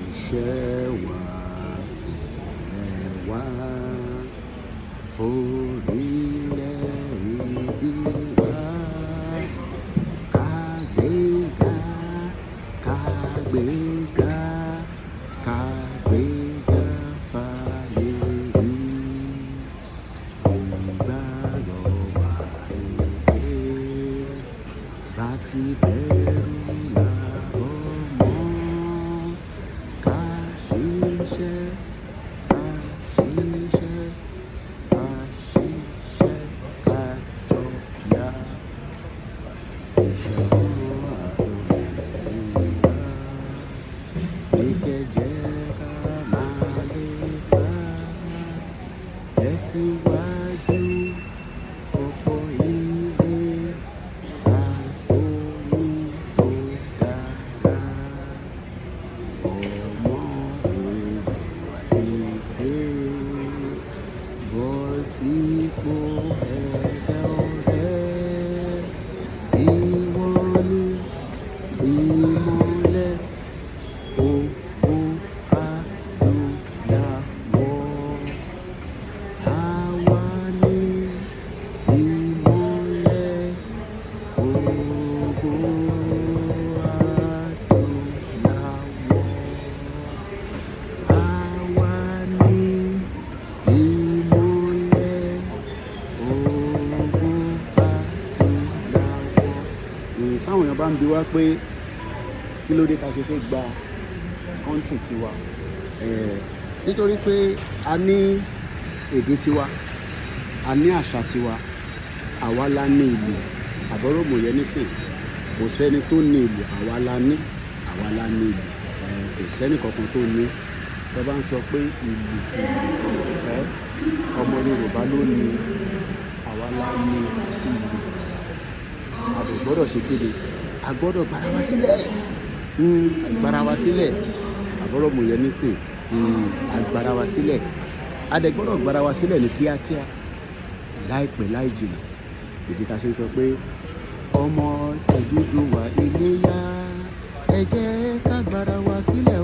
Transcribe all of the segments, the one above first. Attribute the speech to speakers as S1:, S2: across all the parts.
S1: iṣẹ́ wa fìlẹ̀ wá forílẹ̀-èdè wa kágbéga kágbéga kágbéga fáyé rí ìgbàlọ́ wa èdè bá ti bẹ̀rù làbọ̀ mọ́ ká ṣiṣẹ́ ká ṣiṣẹ́ ká ṣiṣẹ́ ká jọyà iṣẹ́ ọwọ́ àtòlẹ́yìnwá ní kẹjẹ ká máa lépa tẹ̀síwájú ọ̀pọ̀ ilé àtòhun tó dára ọmọ Oòduà dìde bọ́ sípò ẹ̀dá ọ̀rẹ́ ìwọ ni ìmọ́lẹ̀ ògo adúláwọ̀ àwa ni ìmọ́lẹ̀ ògo adúláwọ̀ àwa ni ìmọ́lẹ̀ ògo adúláwọ̀. Táwọn èèyàn bá ń bi wá pé kí ló dé ta ṣe fẹ́ gba kọ́ńtì tiwa, nítorí pé a ní èdè tiwa, a ní àṣà tiwa, àwa la ní ìlú àbọ̀rọ̀mọ̀ yẹn nísìn kò sẹ́ni tó ní ìlú àwa la ní ìlú kò sẹ́ni kankan tó ní. Tẹ́ bá ń sọ pé ìlú ọmọ Yorùbá ló ní àwa la ní ìlú a kò gbọ́dọ̀ ṣe kéde a gbọ́dọ̀ gbára wa sílẹ̀ gbára wa sílẹ̀ àbọ̀rọ̀mọ̀ yẹn nísìn agbára wa sílẹ̀ a dẹ̀ gbọ́dọ̀ gbára wa sílẹ̀ ní kíákíá láìpẹ́ láì jìnnà. Ìdí ta ṣe ń sọ pé ọmọ Odùduwà Iléyá ẹ jẹ́ ká gbára wa sílẹ̀ o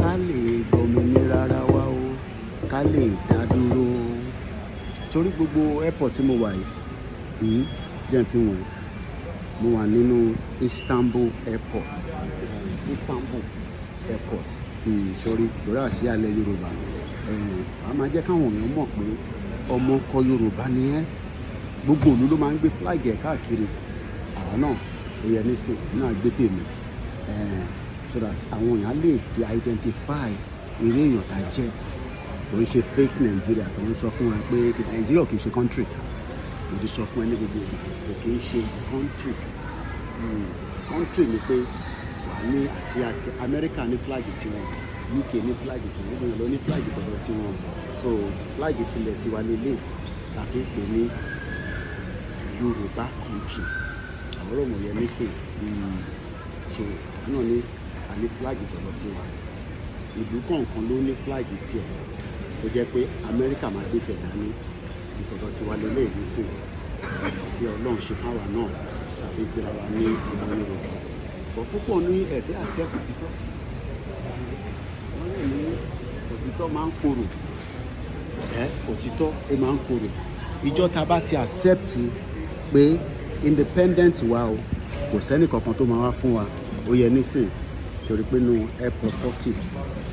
S1: ká lè gbòmìnira ara wa o ká lè dá dúró torí gbogbo airport tí mo wà yìí jẹ́ n fi wọ̀nyí mo wà nínú Istanbul airport sórí àsíá ilẹ̀ Yorùbá a máa jẹ́ káwọn èèyàn mọ̀ pé ọmọ ọkọ Yorùbá ni ẹ́ gbogbo òlu ló máa ń gbé flag ẹ̀ káàkiri àwa náà ó yẹ nísìn náà gbé tèmi so that àwọn èèyàn lè fi identify eré èèyàn tá a jẹ́ kò ń ṣe fake Nigeria tó ń sọ fún wa pé Nigeria kì í ṣe country mo ti sọ fún ẹ ní gbogbo ìgbà kò kì í ṣe country ni pé wà ní àsíá ti America ní flag tiwọn UK ní flag tiwọn gbogbo ìlọ ní flag tọ̀dọ̀ tiwọn so flag tilẹ̀ tiwa lélẹ̀ la fi pè ní Yorùbá country àwòrán ọmọ yẹn nísìn so àwọn náà ní àní flag tọ̀dọ̀ tiwa ìlú kọ̀ọ̀kan ló ní flag tiẹ̀ tó jẹ́ pé America máa gbé tiẹ̀ dání ìtọ̀dọ̀ tiwa lélẹ̀ nísìn tí Ọlọ́run ṣe fáwa náà la fi gbéra wa ní ọmọ Yorùbá bọ̀ púpọ̀ ní ẹ̀fẹ́ àṣẹ́kù títọ́ wọ́n lè ní òtítọ́ máa ń korò òtítọ́ ó máa ń korò ìjọ ta bá ti accept pé independent wa o kò sẹ́ni kankan tó máa wá fún wa ó yẹ nísìn torí pé nu airport Turkey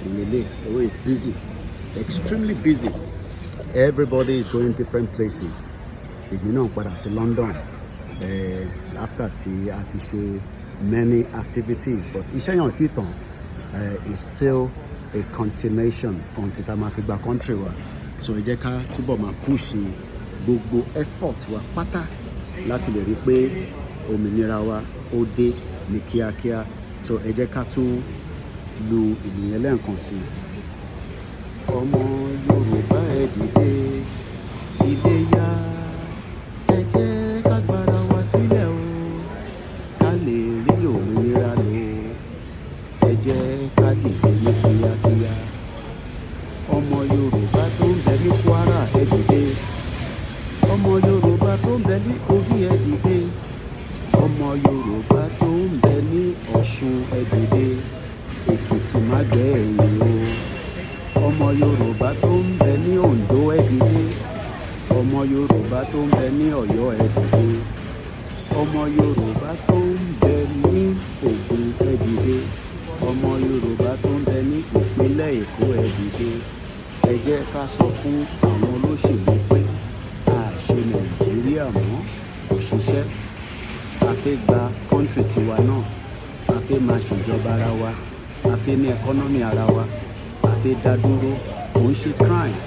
S1: ìnílé owó is busy extremely busy everybody is going different places èmi náà padà sí London after tí a ti ṣe many activities but iṣẹ́ yẹn ò tí tàn is still a continuation until tá a máa fi gba country wa so ẹ jẹ́ ká túbọ̀ máa push gbogbo effort wa pátá láti lè rí pé òmìnira wa ó dé ní kíákíá so ẹ jẹ́ ká tún lu ìlú yẹn lẹ́ẹ̀kan sí ọmọ Yorùbá ẹ dìde Iléyá ẹ jẹ́ ká gbára wa sílẹ̀ o ká lè rí òmìnira lò ẹ jẹ́ ká dìde ní kíákíá ọmọ Yorùbá tó ń bẹ ní Kwara ẹ dìde ọmọ Yorùbá tó ń bẹ ní Kogi ẹ dìde ọmọ Yorùbá tó ń bẹ ní Ọ̀ṣun Ọ̀ṣun ẹ dìde, Èkìtì má gbẹ̀yìn o. Ọmọ Yorùbá tó ń bẹ ní Oǹdó ẹ dìde, ọmọ Yorùbá tó ń bẹ ní Ọ̀yọ́ ẹ dìde, ọmọ Yorùbá tó ń bẹ ní Ògùn ẹ dìde, ọmọ Yorùbá tó ń bẹ ní ìpínlẹ̀ Èkó ẹ dìde. Ẹ jẹ́ ká sọ fún àwọn olóṣèlú pé a ṣe Nàìjíríà mọ́, kò ṣiṣẹ́. A fẹ́ gba kọ́ńtírì tiwa náà, a fẹ́ máa ṣèjọba ara wa, a fẹ́ ní ẹkọ́nọ́mì ara wa, a fẹ́ dá dúró. Kò ń ṣe crime,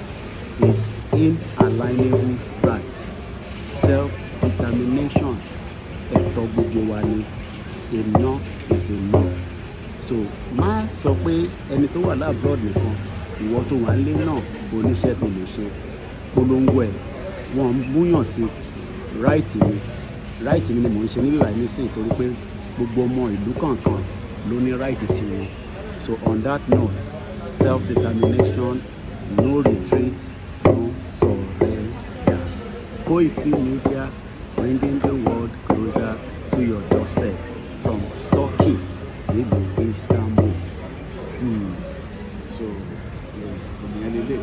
S1: is inalienable right, self-determination. Ẹ̀tọ́ gbogbo wa ni. Enough is enough. So má sọ pé ẹni tó wà láàbúrò nìkan, ìwọ tó wà nílé náà oníṣẹ́ tó lè ṣe. Polongo ẹ̀ wọ́n múyàn sí right ni mò ń ṣe níbí báyìí nísìnyí torí pé gbogbo ọmọ ìlú kọ̀ọ̀kan ló ní right tiwọn. So on that note, self-determination, no retreat, no surrender. Koiki Media, bringing the world closer to your doorstep from Turkey, nílùú Istanbul. So ènìyàn lè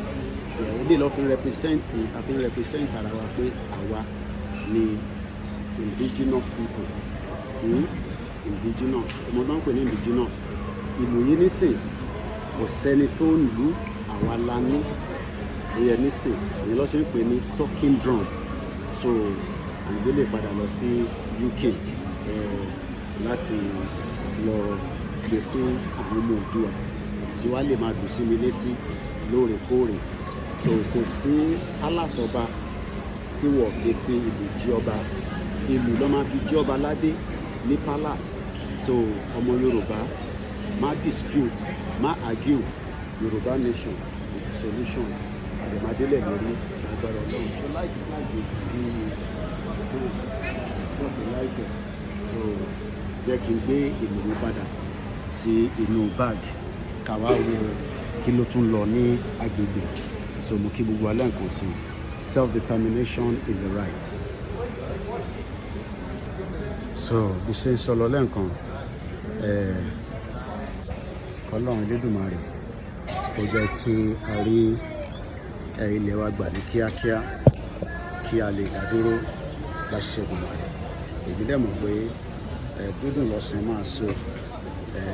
S1: ilé lọ fi represent ara wa pé àwa ni indigenous people. Indigenous ọmọ náà ń pè ní indigenous. Ìlú yìí nísìn kò sẹ́ni tó ń lù, àwa la ní. Oyè nísìn èyí lọ́ ṣe ń pè ní talking drum. So àgbẹ̀ lè padà lọ sí UK láti lọ gbé fún àwọn ọmọ Oòduà tí wàá lè máa dùn sí mi létí lóòrèkóòrè. So kò sí alásọba tí wọ́n lè fi ìlú jí ọba. Ìlú ló máa fi jí ọba ládé ní palace. So ọmọ Yorùbá má dispute, má argue. Yorùbá nation is the solution. Àdèmàdélẹ̀ lórí agbára Ọlọ́run. So like so jẹ́ kí n gbé ìlú mi padà sí inú bag káwá wo kí ló tún lọ ní agbègbè. So mo kí gbogbo alẹ́ nǹkan sí. Self-determination is a right. So bí ṣe ń sọ lọ lẹ́ǹkan kọ́lọ́run Elédùmarè kó jẹ́ kí a rí ilẹ̀ wa gbà ní kíákíá kí a lè dá dúró láṣẹ Èdùmàrè. Èmi dẹ̀ mọ̀ pé dúdùn lọ́sàn máa so,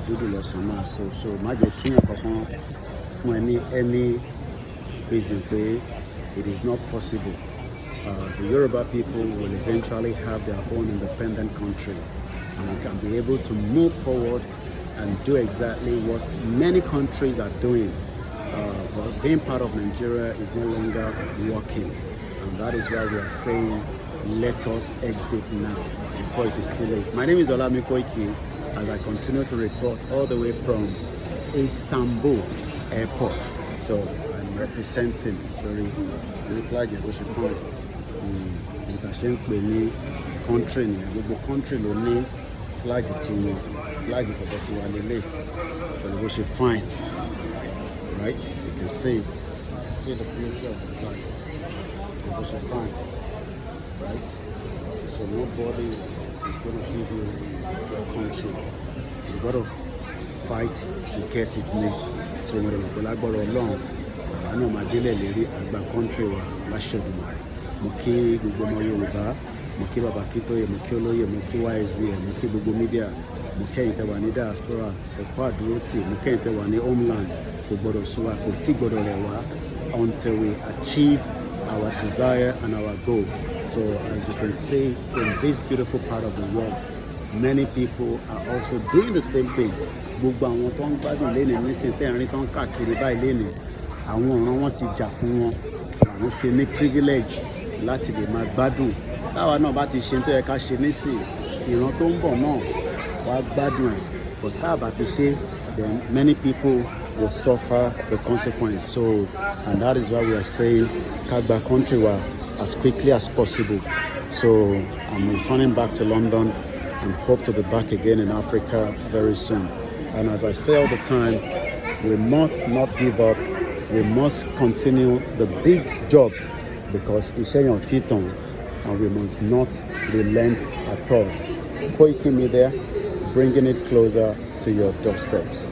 S1: dúdùn lọ́sàn máa so. So má jẹ́ kí èèyàn kankan fún ẹ ní any reason pé it is not possible. The Yoruba people will eventually have their own independent country, and we can be able to move forward and do exactly what many countries are doing. But being part of Nigeria is no longer working, and that is why we are saying let us exit now before it is too late. My name is Olami Koiki as I continue to report all the way from Istanbul airport. So I'm representing the flag in Ocean Front. Ìtàṣe ń pè ní country ni gbogbo country ló ní flag tiwọn, flag tọ̀dọ̀ tiwa lélẹ̀. So bó ṣe fine, right? You can see it, see the beauty of the flag. Bó ṣe fine, right? So nobody is going to give you your country. You got to fight to get it new. So mo rẹ̀ mọ̀ pé lágbára Ọlọ́run àwa náà máa délẹ̀ lérí àgbà country wa láṣẹ Èdùmàrè. Mo kí gbogbo ọmọ Yorùbá, mo kí bàbá Kítóyè, mo kí olóyè, mo kí YSDM, mo kí gbogbo media, mo kí ẹ̀yin tẹ́ wà ní diaspora, ẹ̀kọ́ àdúrótì, mo kí ẹ̀yin tẹ́ wà ní homeland. Kò gbọdọ̀ sú wa, kò tí gbọdọ̀ rẹ̀ wá until we achieve our desire and our goal. So as you can see, in this beautiful part of the world, many people are also doing the same thing. Gbogbo àwọn tó ń gbádùn lénìí nísìnyí tẹ́rin tó ń káàkiri báyìí lénìí, àwọn ọ̀ràn wọn ti jà fún wọn. Àwọn ṣe ní privilege láti lè máa gbádùn. Táwa náà bá ti ṣe tó yẹ ká ṣe nísìn, ìran tó ń bọ̀ náà wá gbádùn ẹ̀. But tá a bá ti ṣe, then many people will suffer the consequence. So, and that is why we are saying ká gba country wa as quickly as possible. So I'm returning back to London and hope to be back again in Africa very soon. And as I say all the time, we must not give up. We must continue the big job because iṣẹ́ yẹn ò tí tán, and we must not relent at all. Koiki Media, bringing it closer to your doorsteps.